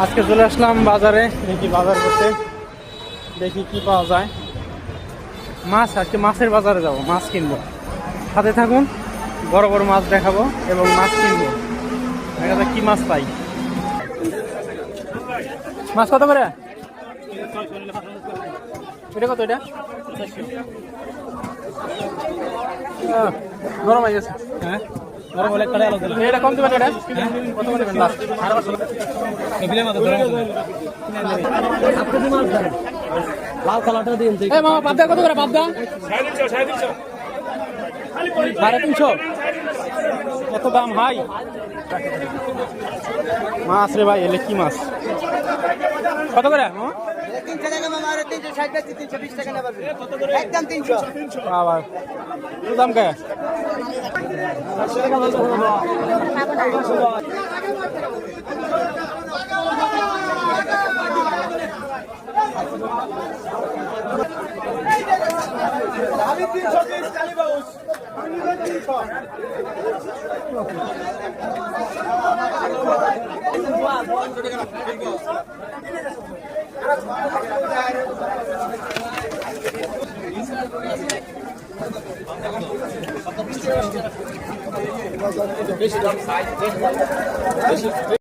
আজকে চলে আসলাম বাজারে, দেখি বাজার করতে, দেখি কি পাওয়া যায়। মাছ, আজকে মাছের বাজারে যাব, মাছ কিনবো। সাথে থাকুন, বড় বড় মাছ দেখাবো এবং মাছ কিনবো। দেখা যাক কি মাছ পাই। মাছ কত করে? এটা কত? এটা গরম হয়ে গেছে। হ্যাঁ, গরম হলে এটা কম দেবেন। এটা কত করে দেবেন? লাল কালারটা দিন। মামা পাবদা কত করে? পাবদা 350। কত দাম হাই মাছ রে ভাই। এলে কি মাছ? কত করে? বাবা দাম কে? বেশি